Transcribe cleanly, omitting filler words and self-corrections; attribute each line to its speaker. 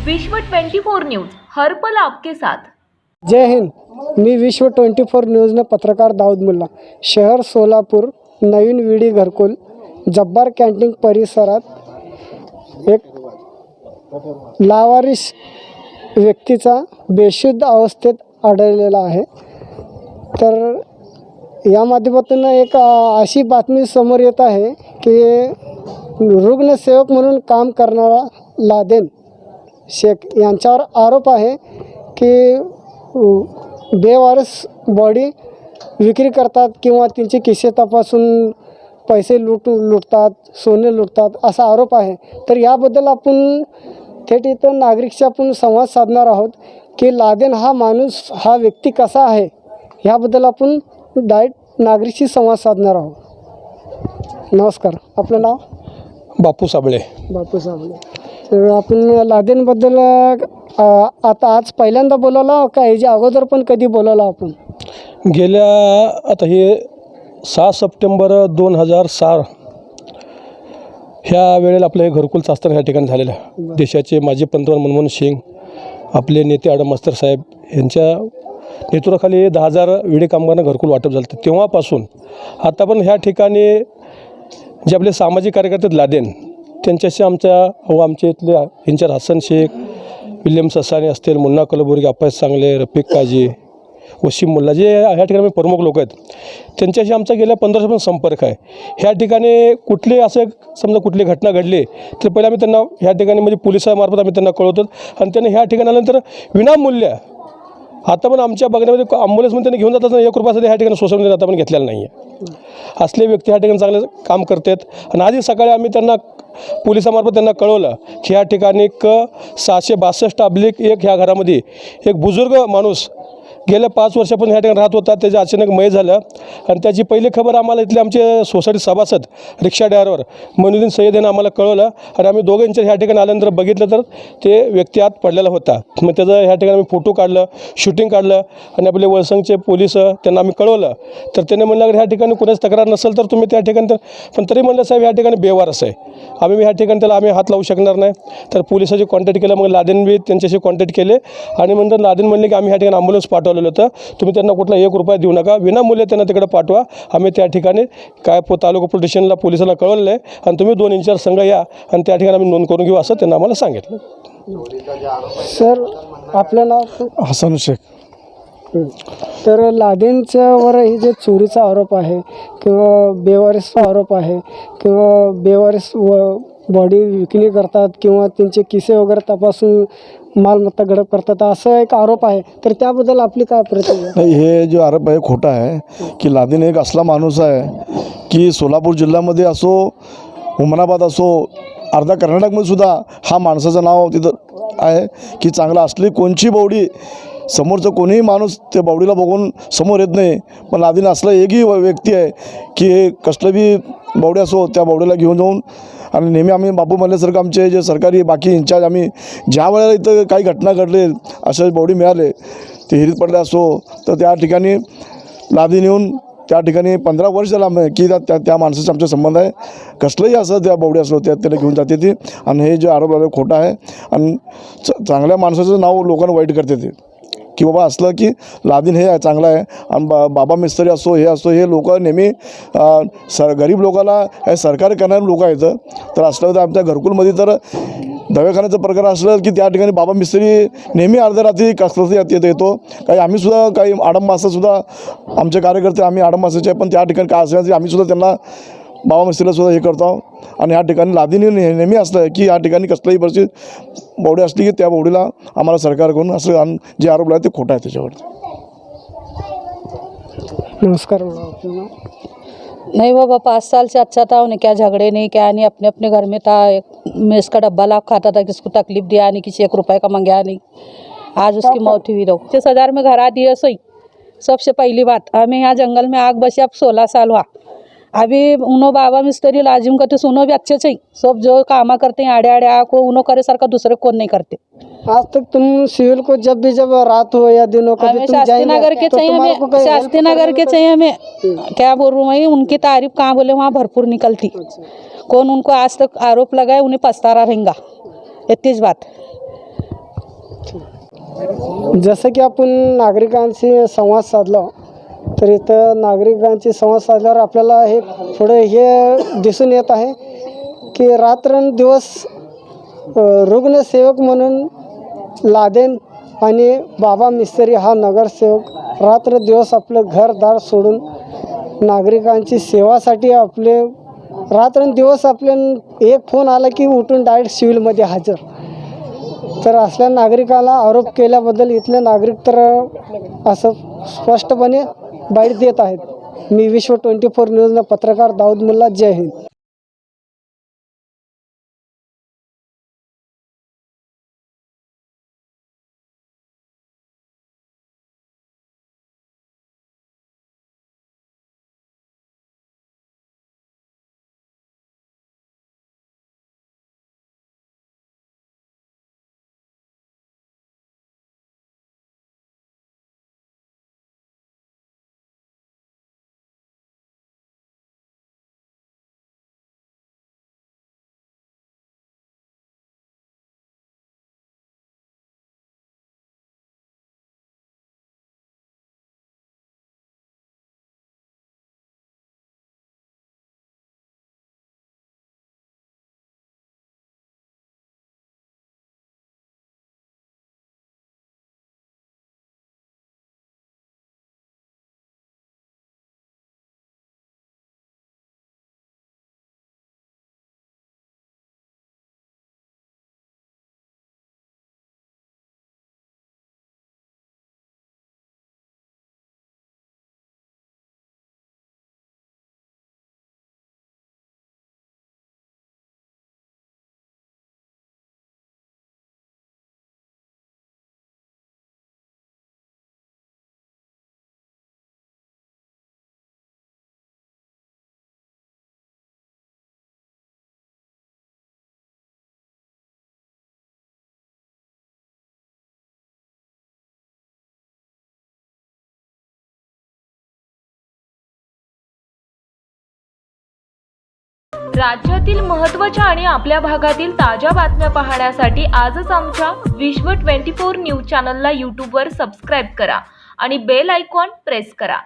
Speaker 1: विश्व 24 न्यूज हर पल आपके साथ।
Speaker 2: जय हिंद। मी विश्व 24 न्यूजने पत्रकार दाऊद मुल्ला, शहर सोलापूर, नवीन विडी घरकुल जब्बार कॅन्टीन परिसरात एक लावारिस व्यक्तीचा बेशुद्ध अवस्थेत आढळलेला आहे। तर या माध्यमातून एक अशी बातमी समोर येत आहे की रुग्णसेवक म्हणून काम करणारा लादेन शेख यांच्यावर आरोप आहे की बेवारस बॉडी विक्री करतात किंवा त्यांचे खिसे तपासून पैसे लुटतात, सोने लुटतात असा आरोप आहे। तर याबद्दल आपण थेट इथं नागरिकशी आपण संवाद साधणार आहोत की लादेन हा माणूस, हा व्यक्ती कसा आहे, याबद्दल आपण डायरेक्ट नागरिकशी संवाद साधणार आहोत। नमस्कार, आपलं नाव?
Speaker 3: बापू साबळे।
Speaker 2: बापू साबळे। तर आपण लादेनबद्दल आता आज पहिल्यांदा बोलावला का याच्या अगोदर पण कधी बोलावला आपण?
Speaker 3: गेल्या आता हे 6 सप्टेंबर 2006 ह्या वेळेला आपलं हे घरकुल चाचणी ह्या ठिकाणी झालेलं आहे। देशाचे माजी पंतप्रधान मनमोहन सिंग, आपले नेते आडम मास्तर साहेब यांच्या नेतृत्वाखाली 10,000 विडी कामगारांना घरकुल वाटप झालं। तेव्हापासून आता पण ह्या ठिकाणी जे आपले सामाजिक कार्यकर्ते आहेत लादेन, त्यांच्याशी आमच्या इथले इंचार्ज हसन शेख, विल्यम ससाने असतील, मुन्ना कलबुर्गी, अप्पास चांगले, रफिक काजी, वसीम मुल्ला, जे ह्या ठिकाणी प्रमुख लोक आहेत, त्यांच्याशी आमचा गेल्या 15 वर्षापासून संपर्क आहे। ह्या ठिकाणी कुठली असं समजा कुठली घटना घडली तर पहिला आम्ही त्यांना ह्या ठिकाणी म्हणजे पोलिसामार्फत आम्ही त्यांना कळवतो आणि त्यांनी ह्या ठिकाणी आल्यानंतर विनामूल्य आता पण आमच्या बघण्यामध्ये ॲम्ब्युलन्समध्ये त्यांनी घेऊन जातात, 1 रुपयासाठी ह्या ठिकाणी सोसायटीमध्ये आता पण घेतलेला नाही आहे। असले व्यक्ती ह्या ठिकाणी चांगलं काम करतात। आणि आधी सकाळी आम्ही त्यांना पोलिसामार्फत त्यांना कळवलं की ह्या ठिकाणी 662/1 ह्या घरामध्ये एक बुजुर्ग माणूस गेल्या 5 वर्षापासून ह्या ठिकाणी राहत होता, त्याचे अचानक मय झालं आणि त्याची पहिली खबर आम्हाला इथले आमचे सोसायटी सभासद रिक्षा ड्रायव्हर मोइनुद्दीन सय्यद यांनी आम्हाला कळवलं आणि आम्ही दोघांच्या ह्या ठिकाणी आल्यानंतर बघितलं तर ते व्यक्ती आत पडलेला होता। मग त्याचं ह्या ठिकाणी आम्ही फोटो काढलं, शूटिंग काढलं आणि आपले वळसंगचे पोलीस त्यांना आम्ही कळवलं। तर त्याने म्हणलं ह्या ठिकाणी कुणाच तक्रार नसेल तर तुम्ही त्या ठिकाणी, पण तरी म्हणलं साहेब ह्या ठिकाणी बेवारस आहे, आम्ही ह्या ठिकाणी त्याला आम्ही हात लावू शकणार नाही। तर पोलिसांशी कॉन्टॅक्ट केलं, मग लादेन बी त्यांच्याशी कॉन्टॅक्ट केले आणि नंतर लादेन म्हणले की आम्ही ह्या ठिकाणी ॲम्ब्युलन्स पाठवलेलं होतं, तुम्ही त्यांना कुठला 1 रुपया देऊ नका, विनामूल्य त्यांना तिकडे पाठवा। आम्ही त्या ठिकाणी काय तालुका पोलीस स्टेशनला पोलिसांना कळवलेलं आहे आणि तुम्ही 2 इंचार्ज संघ या आणि त्या ठिकाणी आम्ही नोंद करून घेऊ असं त्यांना आम्हाला सांगितलं।
Speaker 2: सर, आपलं नाव?
Speaker 3: हसन शेख।
Speaker 2: तर लादेनच्यावर हे जे चोरीचा आरोप आहे किंवा बेवारसचा आरोप आहे किंवा बेवारस बॉडी विक्री करतात किंवा त्यांचे किस्से वगैरे तपासून मालमत्ता गडप करतात असा एक आरोप आहे, तर त्याबद्दल आपली काय प्रतिक्रिया?
Speaker 4: नाही, हे जो आरोप आहे खोटा आहे की लादेन एक असला माणूस आहे की सोलापूर जिल्ह्यामध्ये असो, उस्मानाबाद असो, अर्धा कर्नाटकमध्ये सुद्धा हा माणसाचं नाव तिथं आहे की चांगला असली कोणची बावडी समोरचं कोणीही माणूस त्या बावडीला बघून समोर येत नाही, पण लादेन असला एकही व्यक्ती आहे की कसलं बी बावडी असो त्या बावडीला घेऊन जाऊन आणि नेहमी आम्ही बापू म्हणल्यासारखं आमचे जे सरकारी बाकी इंचार्ज आम्ही ज्या वेळेला इथं काही घटना घडले असे बावडी मिळाले ते हिरीत पडले असो तर त्या ठिकाणी लादेन येऊन त्या ठिकाणी 15 वर्ष झाला की त्या माणसाचा आमचा संबंध आहे। कसलंही असं त्या बावडी असलो त्याला घेऊन जाते ती आणि हे जे आरोप लावले खोटा आहे आणि चांगल्या माणसाचं नाव लोकांना वाईट करते ते की बाबा असलं की लादेन हे चांगलं आहे आणि बाबा मिस्त्री असो हे असो हे लोक नेहमी गरीब लोकांना हे सरकार करणारे लोक आहेत। तर असलं तर आमच्या घरकुलमध्ये तर दवाखान्याचं प्रकार असलं की त्या ठिकाणी बाबा मिस्त्री नेहमी अर्ध्या रात्री कसलं येतो। काही आम्हीसुद्धा काही आडम मासासुद्धा आमचे कार्यकर्ते आम्ही आडम मासाचे पण त्या ठिकाणी काय असल्याचे आम्हीसुद्धा त्यांना बाबा मिस्त्रीलासुद्धा हे करतो आणि ह्या ठिकाणी लादेन नेहमी असलं की या ठिकाणी कसल्याही परिस्थितीत बावडी असली की त्या बावडीला आम्हाला सरकारकडून असं आणि जे आरोप लागले ते खोटा आहे त्याच्यावरती।
Speaker 2: नमस्कार।
Speaker 5: नहीं बाबा, 5 साल से अच्छा था, उन्हें क्या झगड़े नहीं क्या नहीं, अपने अपने घर में था, मेस का डब्बा लाख खाता था, किसको तकलीफ दिया नहीं, किसी 1 रुपये का मंगाया नहीं। आज उसकी मौत हुई। रहो 30,000 में घर आ दिए सोई। सबसे पहली बात, हमें यहाँ जंगल में आग बसी अब 16 साल हुआ। अभी उनो बाबा मिस्त्री लाजिम करते सुनो भी अच्छे चाहिए, सब जो कामा करते हैं आड़े आड़े आको उनो करे सर का दूसरे कौन नहीं करते।
Speaker 2: आज तक तुम सिविल को जब रात हो या दिन हो कभी
Speaker 5: हमें
Speaker 2: तुम
Speaker 5: शास्त्री
Speaker 2: जाएंगे
Speaker 5: नगर के
Speaker 2: तो
Speaker 5: चाहिए,
Speaker 2: तुम्हारे को
Speaker 5: हमें
Speaker 2: कोई
Speaker 5: शास्त्री
Speaker 2: help
Speaker 5: नगर के
Speaker 2: करेगा?
Speaker 5: चाहिए हमें। क्या बोल रहा हूँ, उनकी तारीफ कहाँ बोले वहाँ भरपूर निकलती। कौन उनको आज तक आरोप लगाए उन्हें पछतारा रहेगा, इतनी बात।
Speaker 2: जसं की आपण नागरिकांशी संवाद साधला तर इथं नागरिकांशी संवाद साधल्यावर आपल्याला हे थोडं हे दिसून येत आहे की रात्रंदिवस रुग्णसेवक म्हणून लादेन आणि बाबा मिस्त्री हा नगरसेवक रात्रंदिवस आपलं घरदार सोडून नागरिकांची सेवासाठी आपले रात्रंदिवस आपले एक फोन आला की उठून डायरेक्ट सिव्हिलमध्ये हजर. तर असल्या नागरिकाला आरोप केल्याबद्दल इथले नागरिक तर असं स्पष्टपणे बाईट देत आहेत. मी विश्व 24 न्यूजनं पत्रकार दाऊद मुल्ला. जय हिंद.
Speaker 1: राज्यातील महत्त्वाच्या आणि आपल्या भागातील ताज्या बातम्या पाहण्यासाठी आजच आमच्या विश्व 24 न्यूज चॅनलला यूट्यूबवर सबस्क्राईब करा आणि बेल आयकॉन प्रेस करा.